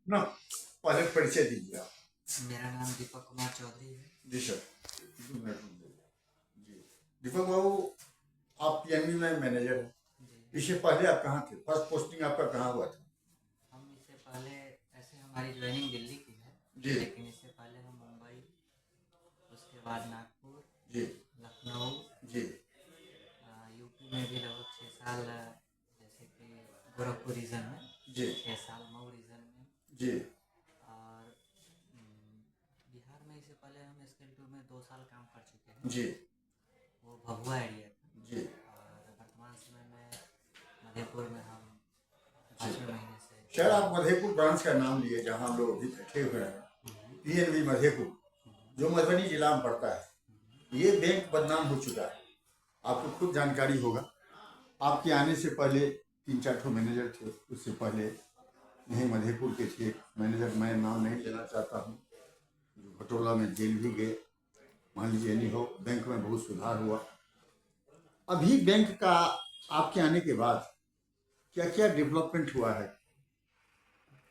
ना पहले परिचय दीजिए आप। मेरा नाम दीपक कुमार चौधरी है। जी सर, 2 मिनट रुक जाइए। जी दीपक बाबू, आप पीएनबी में मैनेजर हैं। जी, इससे पहले आप कहाँ थे? फर्स्ट पोस्टिंग आपका कहाँ हुआ था? हम इससे पहले ऐसे हमारी ज्वाइनिंग दिल्ली की है, जी लेकिन इससे पहले हम मुंबई, उसके बाद नागपुर, जी लखनऊ, जी यूपी में भी लगभग 6 साल, जैसे कि गोरखपुर रीजन में जी 6 साल, मऊ रीजन में, जी और बिहार में इससे पहले हम स्किल 2 में 2 साल काम कर चुके हैं। जी वो भभुआ एरिया था। जी और वर्तमान समय में मधेपुर में हम जी 5वें महीने से। सर, आप मधेपुर ब्रांच का नाम लिए जहाँ हम लोग अभी बैठे हुए हैं, पीएनबी मधेपुर, जो मधुबनी जिला में पड़ता है। ये बैंक बदनाम हो चुका है, आपको खुद जानकारी होगा। आपके आने से पहले 3-4 ठो मैनेजर थे, उससे पहले यहीं मधेपुर के थे मैनेजर, मैं नाम नहीं लेना चाहता हूँ, जो भटोला में जेल भी गए। मान लीजिए नहीं हो, बैंक में बहुत सुधार हुआ। अभी बैंक का आपके आने के बाद क्या क्या डेवलपमेंट हुआ है,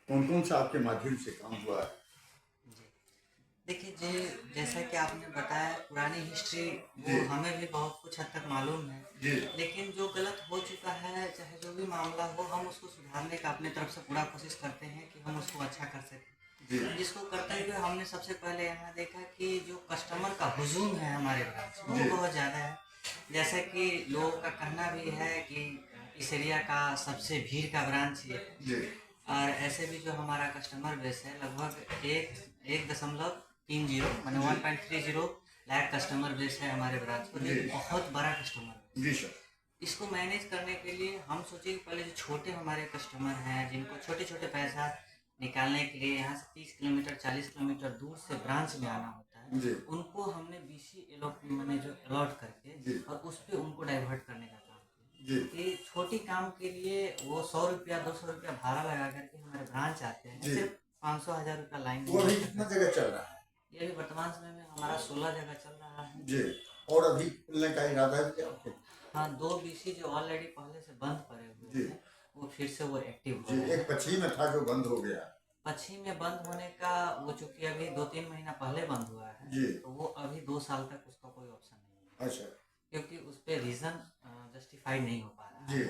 कौन कौन सा आपके माध्यम से काम हुआ है? जी, देखिए जी, जैसा कि आपने बताया पुरानी हिस्ट्री, जी वो हमें भी बहुत कुछ हद तक मालूम है। जी लेकिन जो गलत हो चुका है, चाहे जो भी मामला हो, हम उसको सुधारने का अपने तरफ से पूरा कोशिश करते हैं कि हम उसको अच्छा कर सकें। जी जिसको करते हुए हमने सबसे पहले यहाँ देखा कि जो कस्टमर का हुजूम है हमारे ब्रांच में, जी वो बहुत ज़्यादा है। जैसा कि लोगों का कहना भी है कि इस एरिया का सबसे भीड़ का ब्रांच ये है। जी और ऐसे भी जो हमारा कस्टमर बेस है, लगभग 1.30 माने जी 1.30 लाख कस्टमर बेस है हमारे ब्रांच को, जो जी कि बहुत बड़ा कस्टमर बेस जी है। सर। इसको मैनेज करने के लिए हम सोचे कि पहले जो छोटे हमारे कस्टमर हैं, जिनको छोटे छोटे पैसा निकालने के लिए यहाँ से 30 किलोमीटर 40 किलोमीटर दूर से ब्रांच में आना होता है, जी उनको हमने बीसी एलोट मैंने जो अलॉट करके जी और उस पर उनको डाइवर्ट करने का काम किया। जी कि छोटी काम के लिए वो 100 रुपया 200 रुपया भाड़ा लगा करके हमारे ब्रांच आते हैं, जी सिर्फ 500-1000 रुपया लाइन वो अभी में कितना जगह चल रहा है? ये भी वर्तमान समय में हमारा 16 जगह चल रहा है। जी, और अभी खुलने का इरादा है क्या आपके? हाँ, 2 बीसी जो ऑलरेडी पहले से बंद पड़े हुए जी थे, वो फिर से वो एक्टिव हो जी, रहे एक हैं। पश्चिम में था जो बंद हो गया। पश्चिम में बंद होने का वो चूंकि अभी 2-3 महीना पहले बंद हुआ है, जी तो वो अभी 2 साल तक उसका कोई ऑप्शन नहीं है, अच्छा क्योंकि उस पर रीज़न जस्टिफाइड नहीं हो पा रहा जी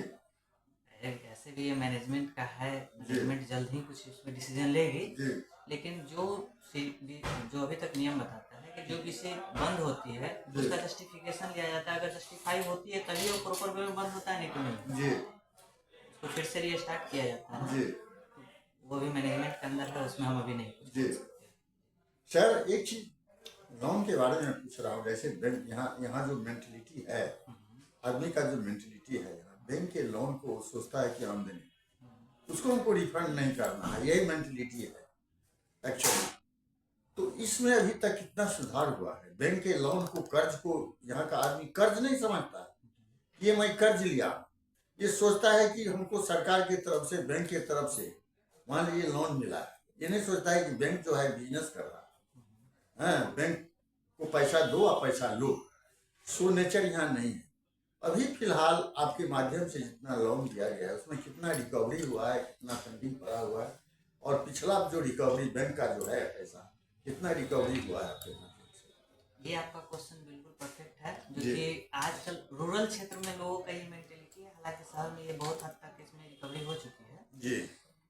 है। ऐसे भी ये मैनेजमेंट का है, जी मैनेजमेंट जल्द ही कुछ इसमें डिसीजन लेगी। जी लेकिन जो अभी तक नियम बताता है कि जो विषय बंद होती है जी उसका जस्टिफिकेशन लिया जाता है। अगर जस्टिफाई होती है तभी वो प्रॉपर वे में बंद होता है, नहीं तो नहीं, जी उसको फिर से रीस्टार्ट किया जाता है। जी तो वो भी मैनेजमेंट के अंदर है, उसमें हम अभी नहीं कुछ जी बोल सकते। सर, एक चीज लोन के बारे में पूछ रहा हूँ। जैसे बैंक यहाँ यहाँ जो मेंटलिटी है, आदमी का जो मेंटलिटी है यहाँ, बैंक के लोन को सोचता है कि आमदनी, उसको हमको रिफंड नहीं करना है, यही मेंटलिटी है एक्चुअली। तो इसमें अभी तक कितना सुधार हुआ है? बैंक के लोन को, कर्ज को यहाँ का आदमी कर्ज नहीं समझता कि ये मैं कर्ज लिया, ये सोचता है कि हमको सरकार की तरफ से, बैंक की तरफ से मान लीजिए लोन मिला है। ये नहीं सोचता है कि बैंक जो है बिजनेस कर रहा है। हाँ, बैंक को पैसा दो और पैसा लो, सो नेचर यहाँ नहीं है। अभी फिलहाल आपके माध्यम से जितना लोन दिया गया है उसमें कितना रिकवरी हुआ है, कितना फंडिंग पड़ा हुआ है, और पिछला जो रिकवरी बैंक का जो है पैसा, कितना रिकवरी हुआ है आपके माध्यम से? ये आपका क्वेश्चन बिल्कुल परफेक्ट है, जो जी कि आजकल रूरल क्षेत्र में लोगों का ये मेंटेलिटी है। हालांकि शहर में ये बहुत हद तक इसमें रिकवरी हो चुकी है, जी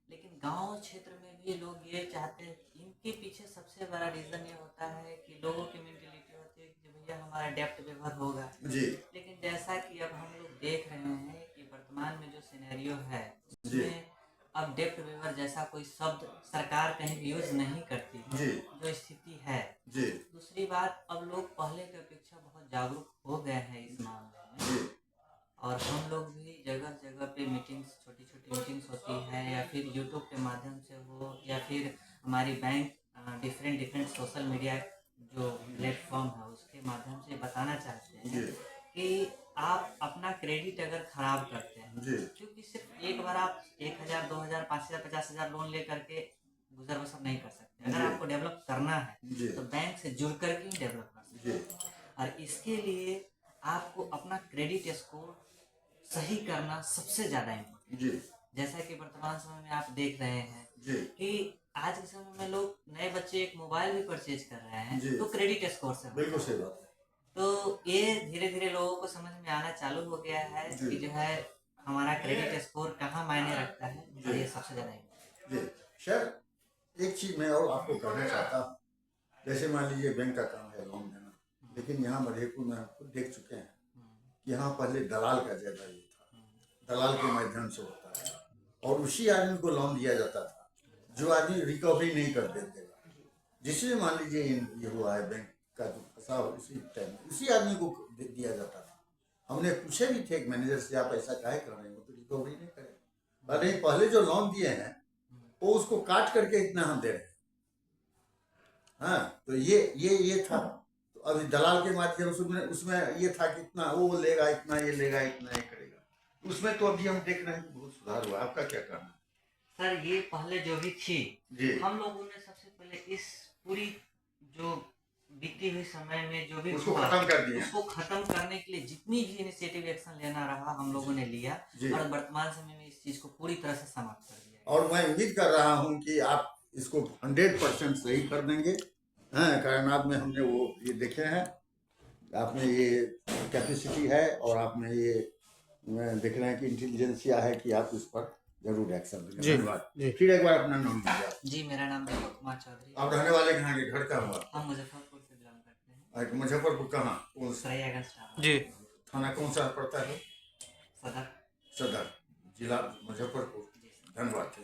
लेकिन गांव क्षेत्र में भी लोग ये चाहते हैं। इनके पीछे सबसे बड़ा रीज़न ये होता है कि लोगों की मेंटेलिटी होती है कि भैया हमारा डेप्ट वेवर होगा। जी लेकिन जैसा कि अब हम लोग देख रहे हैं कि वर्तमान में जो सिनेरियो है, जी उसमें अब डेप्ट वेवर जैसा कोई शब्द सरकार कहीं भी यूज नहीं करती है, जी जो स्थिति है। जी दूसरी बात, अब लोग पहले की अपेक्षा बहुत जागरूक हो गए हैं इस मामले में। जी और हम लोग भी जगह जगह पे मीटिंग्स, छोटी छोटी मीटिंग्स होती है, या फिर यूट्यूब के माध्यम से हो, या फिर हमारी bank different different social media जो प्लेटफॉर्म है उसके माध्यम से बताना चाहते हैं जी कि आप अपना क्रेडिट अगर ख़राब करते हैं, जी क्योंकि सिर्फ एक बार आप 1000 2000 5000 50000 लोन ले करके गुजर बसर नहीं कर सकते। अगर जी आपको डेवलप करना है जी तो बैंक से जुड़ करके ही डेवलप कर सकते जी हैं। और इसके लिए आपको अपना क्रेडिट स्कोर सही करना सबसे ज़्यादा इम्पोर्टेंट जी है। जैसा कि वर्तमान समय में आप देख रहे हैं जी कि आज के समय में लोग नए बच्चे एक मोबाइल भी परचेज कर रहे जी। हैं तो क्रेडिट स्कोर से होता बिल्कुल है। सही बात है। तो ये धीरे धीरे लोगों को समझ में आना चालू हो गया है जी। कि जो है हमारा क्रेडिट स्कोर कहाँ मायने रखता है और जी। ये सबसे ज्यादा important जी सर, एक चीज मैं और आपको कहना चाहता हूँ, जैसे मान लीजिए बैंक का काम है लोन देना, लेकिन यहाँ मधेपुर में हम खुद देख चुके हैं है। कि यहाँ पहले दलाल का ज्यादा ये था, दलाल के माध्यम से होता है और उसी आदमी को लोन दिया जाता था जो आदमी रिकवरी नहीं कर देते। जिसमें मान लीजिए ये हुआ है बैंक का जो फंसा हो उसी टाइम उसी आदमी को दिया जाता था। हमने पूछे भी थे एक मैनेजर से, आप ऐसा काहे कर रहे हैं, वो तो रिकवरी नहीं करेगा। अरे पहले जो लोन दिए हैं वो उसको काट करके इतना हम दे रहे हैं। हाँ, तो ये था। तो अभी दलाल के माध्यम से उसमें ये था कि इतना वो लेगा, इतना ये लेगा, इतना ये करेगा। उसमें तो अभी हम देख रहे हैं कि बहुत सुधार हुआ। आपका क्या कहना है? सर ये पहले जो भी थी जी। हम लोगों ने सबसे पहले इस पूरी जो बीती हुई समय में जो भी उसको हुआ, खत्म कर दिया। उसको खत्म करने के लिए जितनी भी इनिशिएटिव एक्शन लेना रहा हम लोगों ने लिया जी। और वर्तमान समय में इस चीज को पूरी तरह से समाप्त कर दिया है। और मैं उम्मीद कर रहा हूं कि आप इसको 100% सही कर देंगे। हाँ, कारण आप में हमने वो ये देखे हैं, आप में ये कैपेसिटी है और आप में ये देख रहे हैं कि इंटेलिजेंसिया है कि आप इस पर जरूर एक्शन लेंगे। धन्यवाद। फिर एक बार अपना नाम लीजिए। जी मेरा नाम दीपक कुमार चौधरी। आप रहने वाले कहाँ के, घर का हुआ? हम मुजफ्फरपुर से बिलोंग करते हैं। मुजफ्फरपुर कहाँ? सरायगंज थाना। जी। थाना कौन सा पड़ता है? सदर। सदर, जिला मुजफ्फरपुर। धन्यवाद।